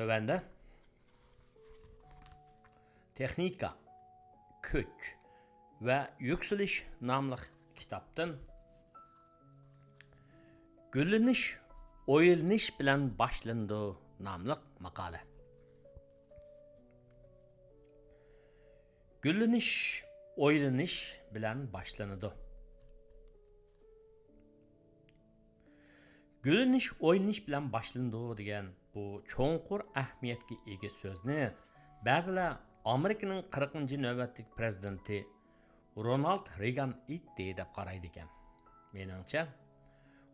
Tövende Texnika, Köç ve Yükseliş namlı kitaptan Gülleniş, oyulniş bilen başlandı namlı makale. Gülleniş, oyulniş bilen başlandı. Gülleniş, oyulniş bilen başlandı degan bu çoğunqur ahmiyetga ega so'zni ba'zilar Amerikaning 40-navbatlik prezidenti Ronald Reagan itdi deb qaraydi ekan. Meningcha,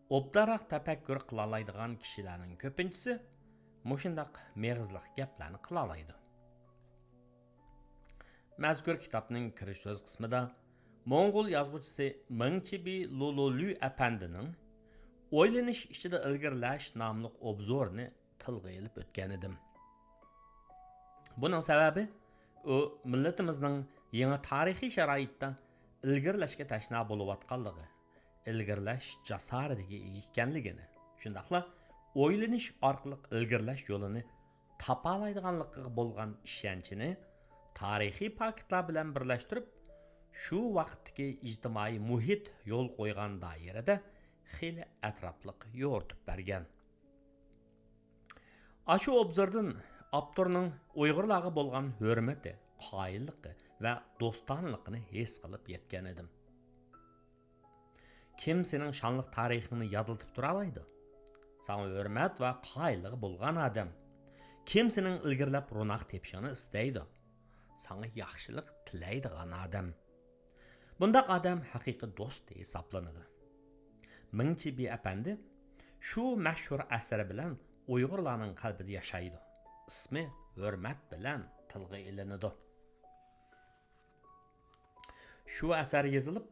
obdaroq tafakkur qila oladigan kishilarning ko'pinchisi mushundaq meg'izliq gaplarni qila oladi. Mazkur kitobning kirish so'z qismida Mo'ng'ul yozuvchisi Mingchibi Lulolü apandining O'ylanish ichida ilgirlash nomli obzorni tilga ilib o'tgan edim. Buning sababi u millatimizning yangi tarixiy sharoitda ilgirlashga tashna bo'layotganligi, ilgirlash jasoratiga ega ekanligini, shundaqla o'ylanish orqali ilgirlash yo'lini topa oladiganligiga bo'lgan ishonchini tarixiy faktlar bilan birlashtirib, shu vaqtdagi ijtimoiy muhit yo'l qo'ygan doirada xeyli atrofliq yo'ritib bergan. Aşı obzordan avtorning Uyg'urlarga bo'lgan hurmati, qoyilligi va do'stonligini his qilib yetgan edim. Kim sening shonli tarixingni yodlatib tura oladi? Sana hurmat va qoyilligi bo'lgan odam. Kim sening ilgirlab ro'naq tepishini istaydi? Sana yaxshilik tilaydigan odam. Bundaq odam haqiqiy do'st hisoblanadi. Mingchibi apandi shu mashhur asari bilan Uyg'urlarning qalbida yashaydi. İsmi hurmat bilan tilga ilinadi. Shu asar yozilib,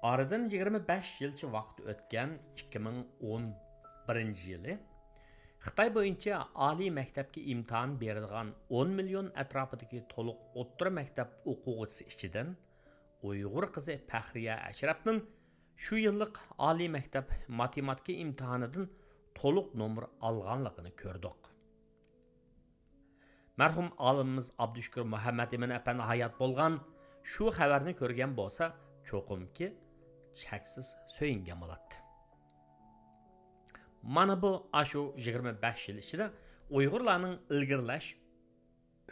oradan 25 yilcha vaqt o'tgan 2011-yili Xitoy bo'yicha oliy maktabga imtihon beradigan 10 million atrofidagi to'liq o'rta maktab o'quvchisi ichidan Uyg'ur qizi Faxriya Ashrafning shu yillik oliy maktab matematika imtihonidan to'liq nomer olganligini ko'rdik. Marhum olimimiz Abdushukur Muhammad Emin apandi hayot bo'lgan shu xabarni ko'rgan bo'lsa, cho'qimki shaksiz so'yingan bo'ladi. Mana bu ashu 25 yil ichida Uyg'urlarning ilgirlash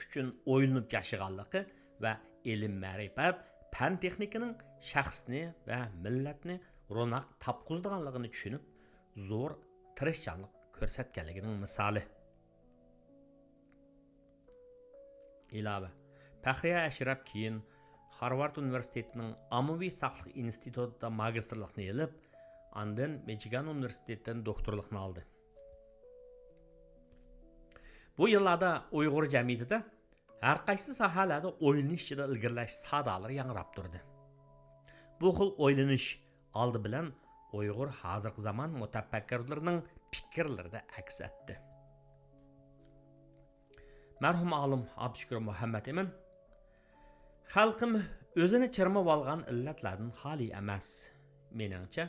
uchun o'ylanib yashaganligi va ilm ma'rifat, fan texnikaning shaxsni va millatni ro'naq topqizganligini tushunib, zo'r tirishchanlik ko'rsatganligining misoli. İlave, Faxriya Ashraf keyin Harvard Universitetining Ommaviy saqliq institutida magistrlikni olib, ondan Michigan Universitetidan doktorlikni oldi. Bu yillarda Uyg'ur jamiyatida har qaysi sohalarda o'ylanish ichida ilgirlash sadolari yangrab turdi. Bu xil o'ylanish oldi bilan Uyg'ur hozirgi zamon mutafakkirlarining fikrlarida aks etdi. Marhum olim Abdushukur Muhammad Emin xalqim o'zini chirmab olgan illatlardan xoli emas. Meningcha,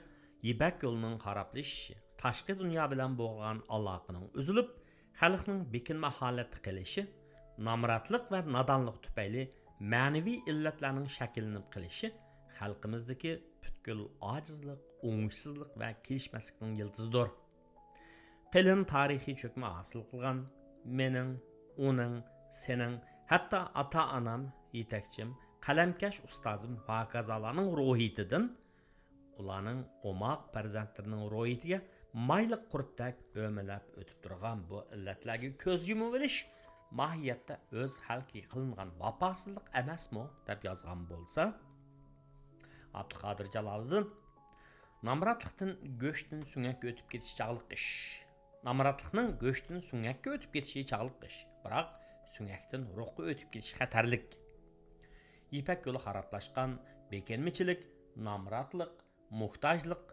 Yipak yo'lining xaroblashishi, tashqi dunyo bilan bo'lgan aloqaning uzilib, xalqning bekinma holatda qilishi, nomratlik va nodonlik tufayli ma'naviy illatlarning shakllanib qilishi xalqimizdagi butkul ojizlik, o'ngishsizlik va kelishmaslikning yildizidir. Qilin tarixiy cho'kma hosil qilgan mening, uning, sening, hatto ota-onam, yetakchim, qalamkash ustozim va hokazolarning ruhiyatidan ularning omoq farzandlarining ruhiyatiga mayli qurtdak o'milab o'tib turgan bu illatlarga ko'z yumib olish mohiyatda o'z xalqiga qilingan vafosizlik emasmi deb yozgan bo'lsa, Abduqodir Jaloliddin namratlikdan go'shtdan suңakka o'tib ketish chog'liq ish. Namratlikning go'shtdan suңakka o'tib ketishi chog'liq ish. Biroq suңakdan ruhga o'tib ketish xatarlik. Yipak yo'li xaroblashgan, bekinmichilik, namratlik, muhtojlik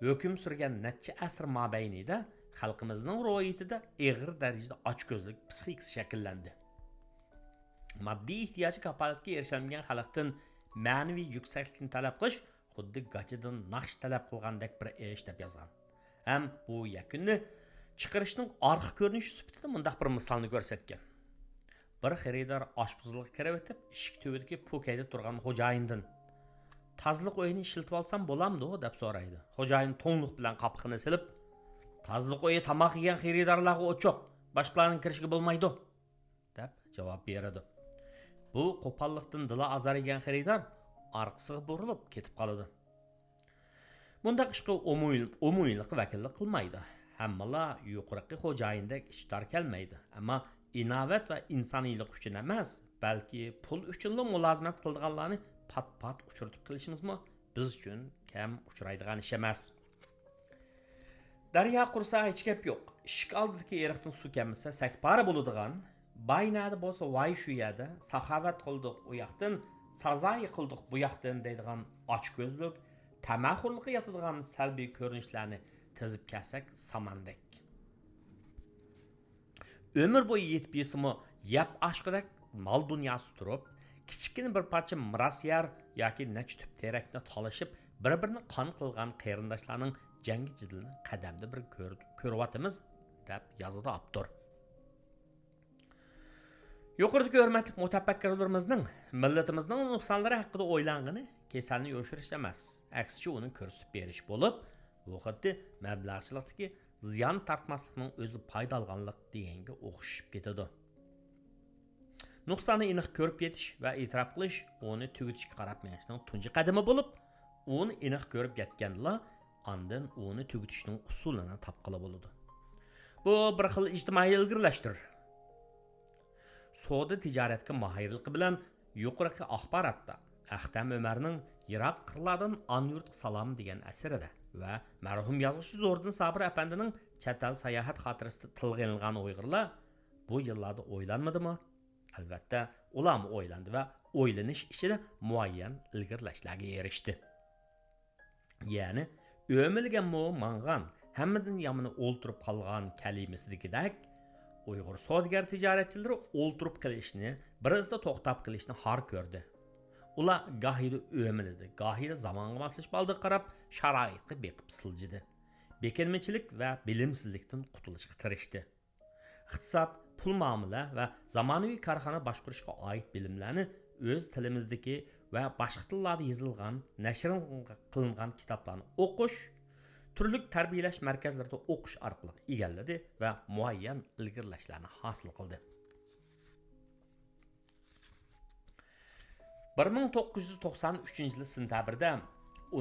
hukm surgan necha asr mobaynida xalqimizning ro'yitida og'ir darajada ochko'zlik psixikasi shakllandi. Moddiy ehtiyoji kafolatga erishilmagan xalqdan ma'naviy yuksaklikni talab qilish xuddi gachidan naqsh talab qilgandek bir ish deb yozgan. Ham bu yakunni chiqarishning orqa ko'rinishi sifatida mundaq bir misolni ko'rsatgan. Bir xaridor oshpazlikka kirib o'tib, eshik tubidagi po'kayda turgan xo'jayindan "Tazliq o'yini ishlatib olsam bo'lamdi?" deb so'raydi. Xo'jayin to'nglik bilan qapqini silib, "Tazliq o'yi tamoq yegan xaridorlarga o'choq, boshqalarning kirishiga bo'lmaydi" deb javob beradi. Bu qo'pollikdan dili azarigan xaridor orqasiga burilib ketib qoladi. Bundaq ishqa umumiylik vakillik qilmaydi. Hammalar yuqorqi xo'jayindek ishtar kelmaydi. Ammo inovat va insoniylik uchun emas, balki pul uchunla mulozimat qilganlarni pat-pat uchirtib qilishimizmi biz uchun kam uchraydigan ish emas. Daryo qursa hech gap yo'q. Ishq oldidagi eriqdan suv kelmasa sakpara bo'ladigan, baynada bo'lsa voy shu yerda saxovat qildik u yoqdan, sazoyi qildik bu yoqdan deydigan ochko'zlik, tamaxurlikqa yotadigan salbiy ko'rinishlarni tizib kelsak samandek. Ömür bo'yi yetib yesimi yap aşqidek mal dunyosi turib, kichkina bir parcha miros yer yoki necha tub terakni talashib, bir-birini qon qilgan qarindoshlarning jangi jidilni qadamda bir ko'ryapmiz deb yozadi avtor. Yuqoridagi hurmatli mutafakkirlarimizning millatimizning nuqsonlari haqida o'ylangani kasalni yo'shirish emas, aksicha uni ko'rsatib berish bo'lib, bu xuddi mablag'chilikdagi ziyon tartmaslikning o'zi foydalganlik deganga o'xshib ketadi. Nuqsonni aniq ko'rib yetish va e'tirof qilish uni tugatishga qarab menishning tunji qadami bo'lib, uni aniq ko'rib yetganlar ondan uni tugatishning usulini topqili bo'ladi. Bu bir xil ijtimoiy ilgirlashdir. Savdo tijoratga mohirligi bilan yuqorqi axborotda Axtam Ömerning Yiroq qirlardan Anyurt salom degan asarida va marhum yozuvchi Zo'rdin Sabir apandining Chatal sayohat xotirasida tilga ilingan Uyg'urlar bu yillarda o'ylanmadimi? Albatta, ular o'ylandi va o'ylanish ichida muayyan ilgirlashlarga erishdi. Ya'ni o'milgan mang'an hammadan yomoni o'ltirib qolgan kalimasidagidek Uyg'ur savdogar tijoratchilari o'ltirib qilishni, birazda to'xtab qilishni har ko'rdi. Ular gahida o'mildi, gahida zamonga moslashib oldi qarab, sharoitga beqib siljidi. Bekinmachilik va bilimsizlikdan qutulishga tirishdi. Iqtisod, pul muomala va zamonaviy korxona boshqarishga oid bilimlarni o'z tilimizdagi va boshqa tillarda yozilgan, nashr qilingan kitoblarni o'qish, turli tarbiyalash markazlarida o'qish orqali egalladi va muayyan ilgirlashlarni hosil qildi. 1993 sentabrda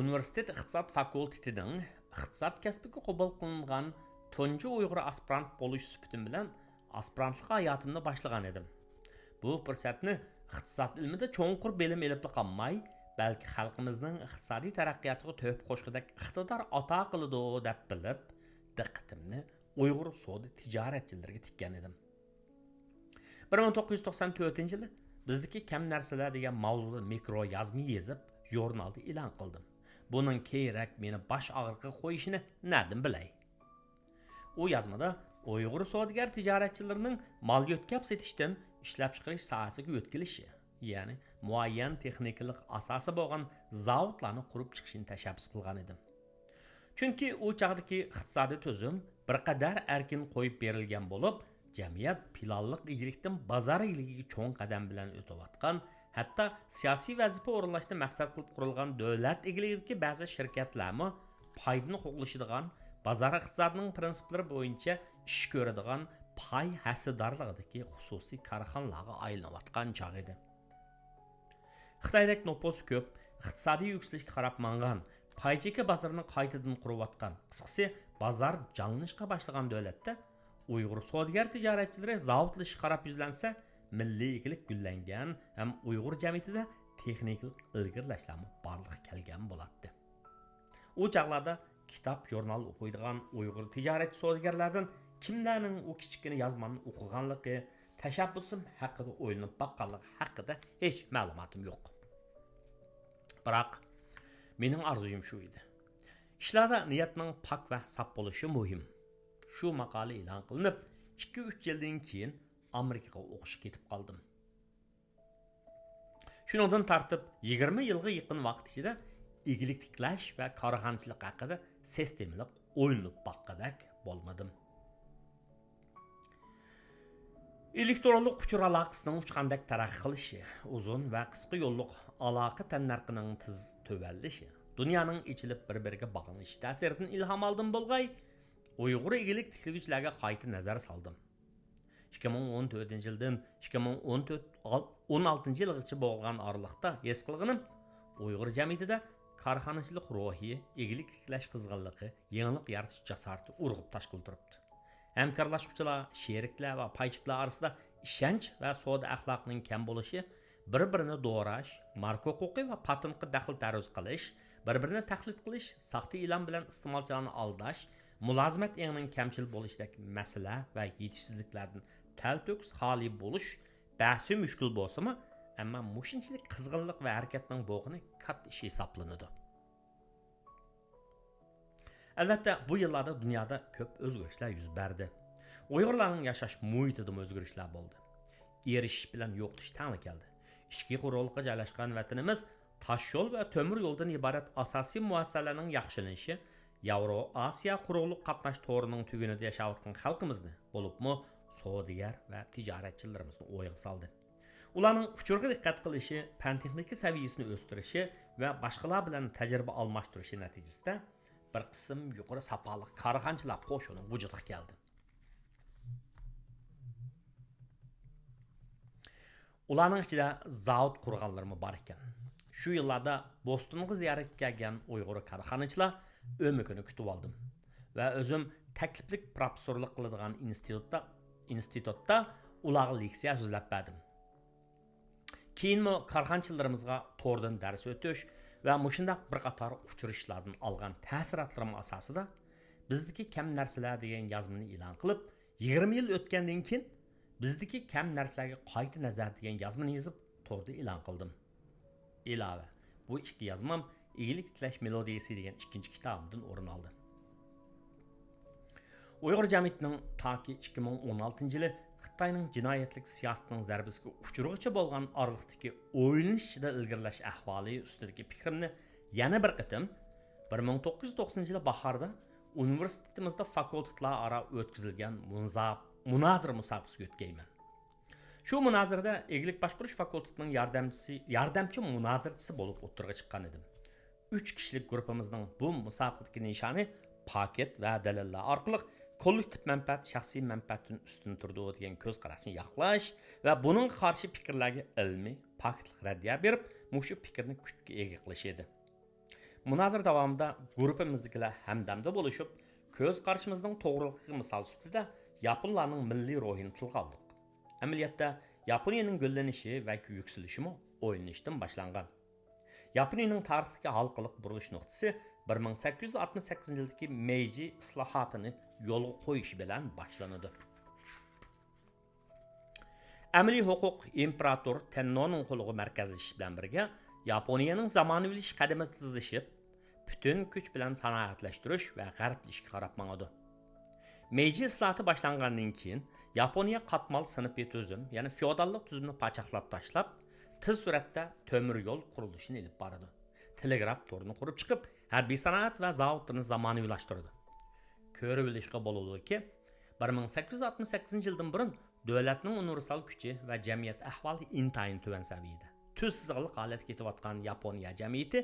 Universitet iqtisod fakultetining iqtisod kasbiga qabul qilingan tunji Uyg'ur aspirant bo'lish sifatim bilan aspirantlik hayotimni boshlagan edim. Bu fursatni iqtisod ilmida cho'nqur bilim elib qolmay, balki xalqimizning iqtisodiy taraqqiyotiga to'p qo'shqidek iqtidor ato qiladi deb bilib, diqqatimni Uyg'ur savdo tijoratchilariga tikkan edim. 1994-yili bizdagi kam narsalar degan mavzuda mikro yozma yezib, jurnalda e'lon qildim. Buning kerak meni bosh og'rig'iga qo'yishini nadim bilay. U yozmada Uyg'ur savdogar tijoratchilarining mal yo'tkab setishdan ishlab chiqarish sohasiga o'tkilishi, ya'ni muayyan texnikalik asosi bo'lgan zavodlarni qurib chiqishni tashabbus qilgan edim. Chunki u chaqdagi iqtisodiy tuzum bir qadar erkin qo'yib berilgan bo'lib, jamiyat pilonliq egilikdan bozor egiligiga cho'ng qadam bilan o'tayotgan, hatto siyosiy vazifa o'rinlashni maqsad qilib qurilgan davlat egiligidagi ba'zi shirkatlarmi foydani qo'g'lashadigan, bozor iqtisodining prinsiplari bo'yicha ish ko'radigan pay hassadorligidagi xususiy korxonalarga aylanayotgan chog' edi. Xitoydagi nopos ko'p, iqtisodiy yuksalishga qarab mangan, paycheka bozorini qaytadan qurayotgan, qisqasi bozor jonlanishga boshlagan davlatda Uyg'ur savdogar tijoratchilari zavodlashga qarab yuzlansa, milliy egilik gullangan ham Uyg'ur jamiyatida texnik ilgirlashlar barliq kelgan bo'ladi. U chaqlarda kitob, jurnal o'qiydigan Uyg'ur tijoratchi savdogarlardan kimlarning u kichkina yozmani o'qiganligi, tashabbusim haqida o'ylanib baqqanligi haqida hech ma'lumotim yo'q. Biroq mening orzum shu edi. Ishlarda niyatning pok va saf bo'lishi muhim. Shu maqola e'lon qilinib, 2-3 yildan keyin Amerikaga o'qishga ketib qoldim. Shundan tartib 20 yilga yaqin vaqt ichida egilik tiklash va korxonchilik haqida sistemalik o'ylanib baqqadak bo'lmadim. Elektronluq uçur aloqasining uchqandek taraqqiy qilishi, uzun va qisqa yo'lliq aloqa tannarqining tez tövallishi, dunyoning ichilib bir-biriga bog'lanishi ta'siridan ilhom oldim bo'lg'ay, Uyg'ur egilik tiklovchilarga qayta nazar soldim. 2014-yildan 2016-yilgacha bo'lgan oralıqda his qilganim Uyg'ur jamiyatida korxonachilik ruhi, egilik tiklash qizg'inligi, yangilik yaratish jasarati urg'ib tashqil turibdi. Hamkorlashuvchilar, sheriklar va paychiqlar orasida ishonch va savdo axloqining kam bo'lishi, bir-birini do'rash, marka huquqi va patentga daxl taruz qilish, bir-birini taqlid qilish, saxta e'lon bilan iste'molchilarni aldash, mulozimat engining kamchil bo'lishidagi masala va yetishsizliklardan talto'kis xoli bo'lish bahsi mushkul bo'lsa-mu, ammo mushunchalik qizg'inlik va harakatning bo'g'ini katta ish hisoblanadi. Albatta, bu yillarda dunyoda ko'p o'zgarishlar yuz berdi. Uyg'urlarning yashash muhitida o'zgarishlar bo'ldi. Erishish bilan yo'qotish tangli keldi. Ishki qurolga joylashgan vatanimiz tosh yo'l va temir yo'ldan iborat asosiy muassasalarning yaxshilanishi, Yevro-Osiyo quruqlik qatnash to'rining tugunida yashayotgan xalqimizni, bo'libmi savdogar va tijoratchilarimizni o'yga soldi. Ularning uchurga diqqat qilishi, fan texnika saviyasini o'stirishi va boshqalar bilan tajriba almashtirishi natijasida bir qism yuqori sapali korxonachilar qo'shini vujudga keldi. Ularning ichida zavod qurganlarmi bor ekan. Shu yillarda Bostonga ziyoratga kelgan Uyg'ur korxonachilar o'mikini kutib oldim va o'zim takliflik professorlik qiladigan institutda ularga leksiya so'zlab berdim. Keyinmi korxonachilarimizga to'rdan dars o'tish va mushundaq bir qator uchrashlardan olgan ta'sirotlarim asosida bizdagi kam narsalar degan yozmani e'lon qilib, 20 yil o'tgandan keyin bizdagi kam narsalarga qayta nazar degan yozmani yozib to'rda e'lon qildim. Ilova, bu ikki yozmam Egilik tiklash melodiyasi degan ikkinchi kitobimdan o'rin oldi. Uyg'ur jamiyatining toki 2016-yili Xitoyning jinoyatlik siyosatining zarbasiga uchirg'icha bo'lgan oraliqdagi o'ylanishida ilgirlash ahvoli ustidagi fikrimni yana bir qatim 1990-yil bahorda universitetimizda fakultetlar aro o'tkazilgan munozara musobaqasiga o'tkayman. Shu munozarada Egilik boshqarish fakultetining yordamchi munozirachisi bo'lib o'tirg'a chiqqan edim. 3 kishilik guruhimizning bu musobaqadagi nishoni paket va dalillar orqali kollektiv manfaat shaxsiy manfaatdan ustun turdi degan ko'z qarashni yoqlash va buning qarshi fikrlarga ilmiy, faktli raddiya berib, mushu fikrni kuchga ega qilish edi. Munozara davomida guruhimizdagilar hamdamda bo'lishib, ko'z qarashimizning to'g'riligiga misol sifatida Yaponlarning milliy ruhini tilga oldik. Amaliyotda Yaponiyaning gullanishi va yuksalishi o'ylanishdan boshlangan. Yaponiyaning tarixdagi halqaliq burilish nuqtasi 1868-yildagi Meiji islohotini yo'lga qo'yish bilan boshlanadi. Amaliy huquq imperator Tennoning qo'liga markazlashish bilan birga Yaponiyaning zamonaviy qadami tizilishib, butun kuch bilan sanoatlashtirish va g'arblashga qarab mangadi. Meiji islohoti boshlangandan keyin Yaponiya qatmal sinfiy tuzum, ya'ni feodallik tuzumini pachoqlab tashlab, tez suratda temir yo'l qurilishini olib boradi. Telegraf torini qurib chiqib, harbiy sanoat va zavodlarni zamonaviylashtirdi. Ko'rib bilishga bo'ladi-ki, 1868-yildan burun davlatning universal kuchi va jamiyat ahvoli intayin tuvan saviyada. Tuzsizlik holatga ketayotgan Yaponiya jamiyati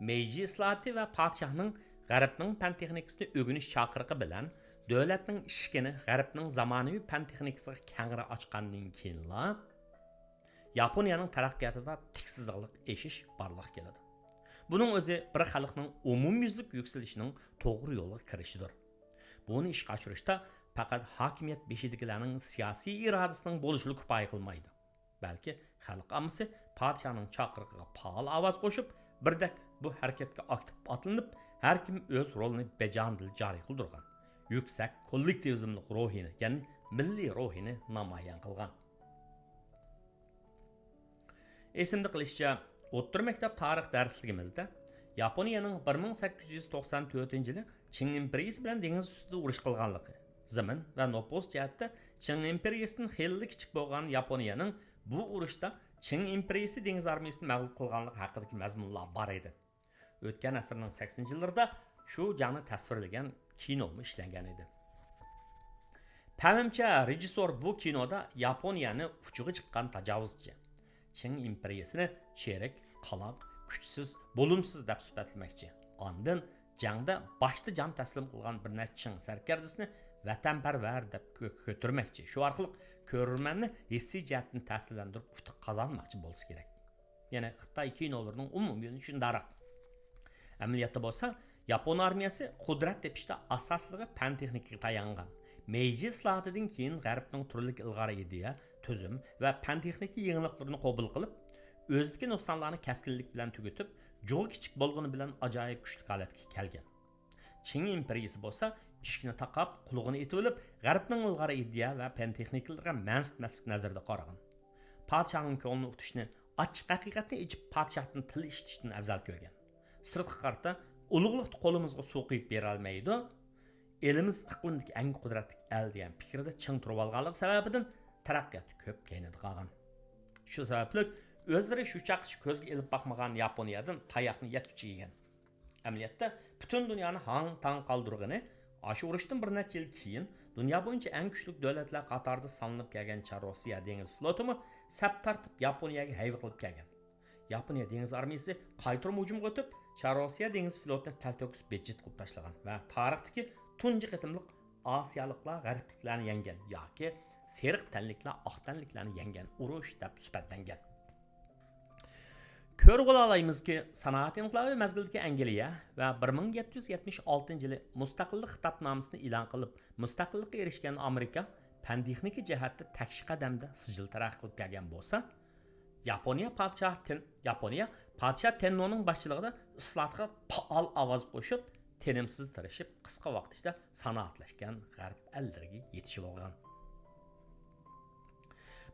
Meiji islohoti va podshohning g'arbning fan texnikasini o'rganish chaqiriqi bilan davlatning ishkini g'arbning zamonaviy fan texnikasiga kengra ochgandan keyinla Yaponiyaning taraqqiyotida tiksizlik eshish barliq keladi. Buning o'zi bir xalqning umumyuzlik yukselishining to'g'ri yo'lga kirishidir. Buni ishga oshirishda faqat hokimiyat beshidigilarning siyosiy irodasining bo'lishini kifoya qilmaydi. Balki xalq ammasi podshohning chaqiriqiga faol ovoz qo'shib, birdak bu harakatga aktiv atlanib, har kim o'z rolini bajonidil joriy qildirgan. Yuksak kollektivizmlik ruhini, ya'ni milliy ruhini namoyon qilgan. Esimda qilishicha, o'rta maktab tarix darsligimizda Yaponiyaning 1894-yili Qing imperiyasi bilan dengiz ustida urush qilganligi, zamin va nopos jihatda Qing imperiyasidan xeyli kichik bo'lgan Yaponiyaning bu urushda Qing imperiyasi dengiz armiyasini mag'lub qilganligi haqidagi mazmunlar bor edi. O'tgan asrning 80-yillarida shu jangni tasvirlagan kino ishlangan edi. Təmimçə rejissor bu kinoda Yaponiyani uçuğu chiqqan tajovuzchi, Çin imperiyasini çeyrek, qalaq, kuchsiz, bo'lumsiz deb sifatlamoqchi. Ondan jangda boshda jon taslim qilgan bir nechta Çin sarkardasini vatanparvar deb ko'tarmoqchi. Shu orqali ko'rurmanni hissiy jihatdan ta'sirlantirib utuq qozonmoqchi bo'lsa kerak. Yana Xitoy kinolarining umumiy yo'li shundaroq. Amaliyotda bo'lsa, Yapon armiyasi qudrat tepishda asosligi fan texnikaga tayangan. Meiji islohatidan keyin G'arbning turli ilg'ori ideya, tuzum va fan texnika yengilliklarini qabul qilib, o'zidagi nuqsonlarni keskinlik bilan tugatib, jo'i kichik bo'lgani bilan ajoyib kuchli holatga kelgan. Çin imperiyasi bo'lsa, ishni taqab, qulug'ini etib olib, G'arbning ilg'ori ideya va fan texnikalarga mansitmaslik nazarda qaragan. Podshohning ko'nglini utishni, ochiq haqiqatni ichib podshohdan til eshitishdan afzal ko'rgan. Sirtqi qarta ulug'liqni qo'limizga so'qib bera olmaydi. Elimiz iqlimdagi eng qudratli el degan fikrda ching turib olganligi sababidan taraqqiyot ko'p keyinida qolgan. Shu sababli o'zlari shu chaqchi ko'zga ilib boqmagan Yaponiyadan tayoqni yetkichi yegan. Amaliyotda butun dunyoni hang-tang qoldirgani, shu urushdan bir necha yil keyin dunyo bo'yicha eng kuchli davlatlar qatorida sanalib kelgan Rossiya dengiz flotimi sap tartib Yaponiyaga hayva qilib kelgan. Yaponiya dengiz armiyasi qaytirib hujumga o'tib, Rossiya dengiz flotini talto'kis bejit qilib tashlagan va tarixdagi tunji qitimliq Osiyoliklar g'arbliklarni yengan yoki seriq tanliklar oq tanliklarni yengan urush deb sifatlangan. Ko'rib olamizki, sanoat inqilobi mazgildagi Angliya va 1776-yili mustaqillik xitobnomasini e'lon qilib, mustaqillikka erishgan Amerika fan texnika jihatda takshi qadamda sijil taraqqiy qilib kelgan bo'lsa, Yaponiya podshoh Tennoning boshchiligida islohotga faol ovoz qo'shib, tenimsiz tirishib, qisqa vaqt ichida sanoatlashgan g'arb ellariga yetishib olgan.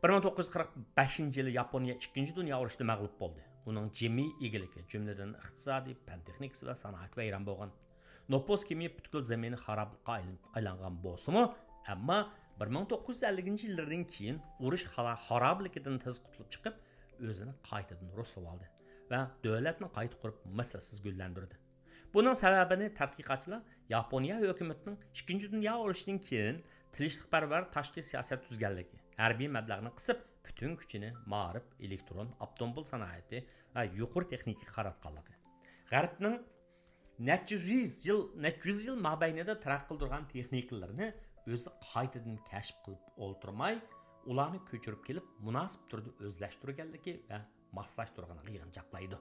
1945-yili Yaponiya 2-dunyo urushida mag'lub bo'ldi. Uning jamiy egiligi, jumladan iqtisodiy, fan texnikasi va sanoat vayron bo'lgan. Nopos kemiy butkul zamini xaroblikqa aylangan bo'lsa-mu, ammo 1950-yillardan keyin urush xarobligidan tez qutulib chiqib, o'zini qaytadan ruslab oldi va davlatni qayta qurib mislsiz gullantirdi. Bunun sababini tadqiqotchilar Yaponiya hukumatining 2-dunyo urushidan keyin tilishliqparvar tashqi siyosat tuzganligi, harbiy mablag'ni qisib, butun kuchini ma'rif, elektron, avtomobil sanoati va yuqori texnikaga qaratganligi. G'arbning necha yuz yil mobaynida taraqqiy qildirgan texnikalarni o'zi qaytadan kashf qilib o'ltirmay, ularni ko'chirib kelib, munosib turda o'zlashtirganligi va moslashtirganligi yig'inchoqlaydi.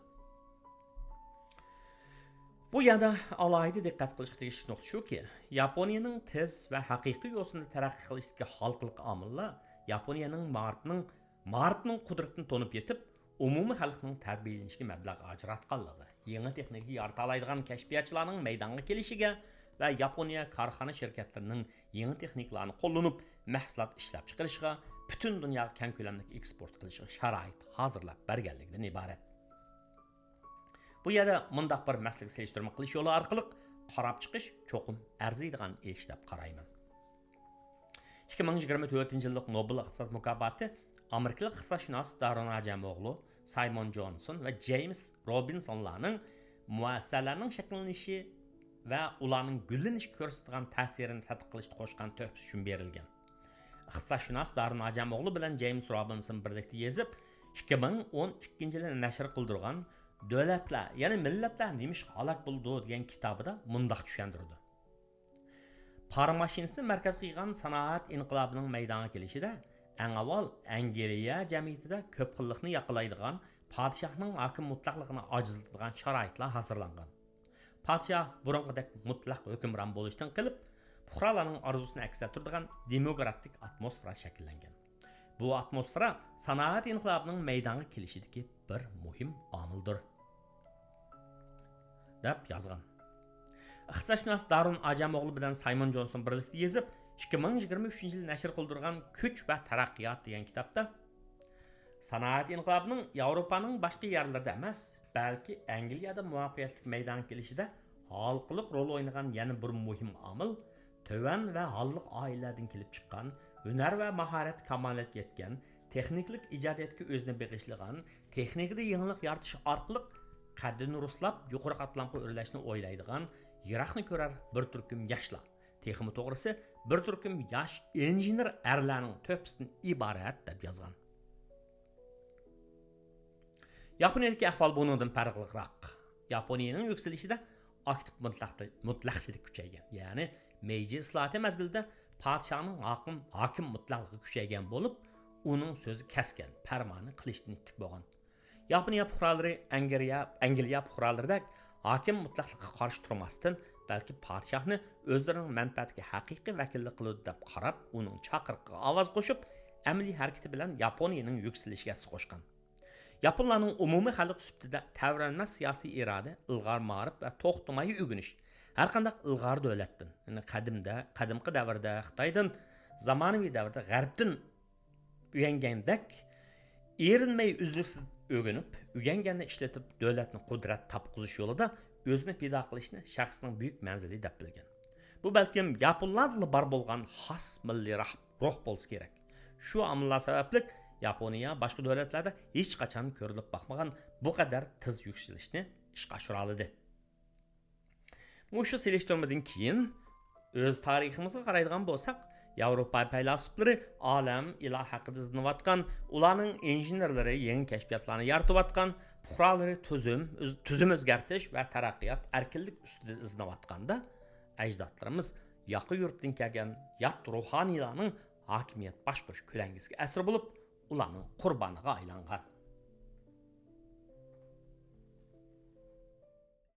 Bu yerda alohida diqqat qilish tegishli nuqta shuki, Yaponiyaning tez va haqiqiy yo'sinda taraqqiy qilishdagi xalqlik omillar Yaponiyaning ma'rifning qudratini to'nib yetib, umumiy xalqning tarbiyalanishiga mablag' ajratganligi, yangi texnika yaratalaydigan kashfiyotchilarning maydonga kelishiga va Yaponiya korxona shirkatlarining yangi texnikalarni qo'llanib, mahsulot ishlab chiqarishiga, butun dunyoga keng ko'lamda eksport qilishiga sharoit hozirlab berganligidan iborat. Bu yerda mundaq bir maslahat selishtirma qilish yo'li orqali qarab chiqish cho'qim arziydigan ish deb qarayman. 2024-yillik Nobel iqtisod mukofoti Amerikalik iqtisodshunos Darren Ajamoğlu, Simon Johnson va James Robinsonlarning muassasalarning shakllanishi va ularning gullanish ko'rsatgan ta'sirini tadqiq qilishga qo'shgan to'pis uchun berilgan. Iqtisodshunos Darren Ajamoğlu bilan James Robinson birlikda yozib, 2012-yilda nashr qildirgan Davlatlar, ya'ni millatlar nemish halok bo'ldi degan kitobida mundaq tushuntirdi. Par mashinasini markazga qilgan sanoat inqilobining maydonga kelishida, eng avval Angliya jamiyatida ko'p xillikni yoqlaydigan podshohning hokim mutlaqligini ojizlatadigan sharoitlar hozirlangan. Podshoh burunqidek mutlaq hukmron bo'lishdan qilib, fuqarolarning orzusini aks ettiradigan demokratik atmosfera shakllangan. Bu atmosfera sanoat inqilobining maydonga kelishidagi bir muhim omildir, deb yozgan. Iqtisodshunos Darren Ajamoğlu bilan Simon Johnson birlikda yozib, 2023-yilda nashr qildirgan Kuch va taraqqiyot degan kitobda sanoat inqilobining Yevropaning boshqa yerlarida emas, balki Angliyada muvaffaqiyatli maydonga kelishida xalqlik rol o'ynagan yana bir muhim omil to'van va holliq oilalardan kelib chiqqan, hunar va mahorat kamolatga yetgan, texniklik ijodiyatga o'zini bag'ishlagan, texnikada yangilik yaratish orqali qaddini ruslab, yuqori qatlamga o'rlashni o'ylaydigan, yiroqni ko'rar bir turkum yoshlar, texmi to'g'risi bir turkum yosh injener erlarning to'pisidan iborat deb yozgan. Yaponiyadagi ahvol bundan farqliroq. Yaponiyaning yukselishida aktiv mutlaqchilik kuchaygan. Ya'ni Meiji islohoti mezgilida podshohning hokim mutlaqligi kuchaygan bo'lib, uning so'zi kasgan, farmoni qilishdan ittiq bo'lgan. Yaponiya fuqarolari Angliya fuqarolaridek hokim mutlaqlikqa qarshi turmasdan, balki podshohni o'zlarining manfaatiga haqiqiy vakillik qiladi deb qarab, uning chaqiriqiga ovoz qo'shib, amaliy harakati bilan Yaponiyaning yukselishiga hissa qo'shgan. Yaponlarning umumiy xalq sifatida tavranmas siyosiy iroda, ilg'or ma'rif va to'xtamay o'rganish har qanday ilg'or davlatdan, ya'ni qadimgi davrda Xitoydan, zamonaviy davrda G'arbdan o'rgangandek erinmay uzluksiz o'rganib, o'rganganni ishlatib davlatni qudrat topqizish yo'lida o'zini pido qilishni shaxsning buyuk manzili deb bilgan. Bu balkim yaponlarga bar bo'lgan xos milliy ruh bo'lsa kerak. Shu omillar sababli Yaponiya boshqa davlatlarda hech qachon ko'rilib boqmagan bu qadar tez yukselishni ishga oshira oldi. Mushu selishtirmadan keyin o'z tariximizga qaraydigan bo'lsak, Yevropa faylasuflari olam iloh haqida izlanayotgan, ularning injenerlari yangi kashfiyotlarni yaratayotgan, fuqarolari tuzum o'zgartirish va taraqqiyot erkinlik ustida izlanayotganda, ajdodlarimiz yaqin yurtdan kelgan yot ruhoniylarning hokimiyat boshqarish ko'langisiga asir bo'lib, ularning qurboniga aylangan.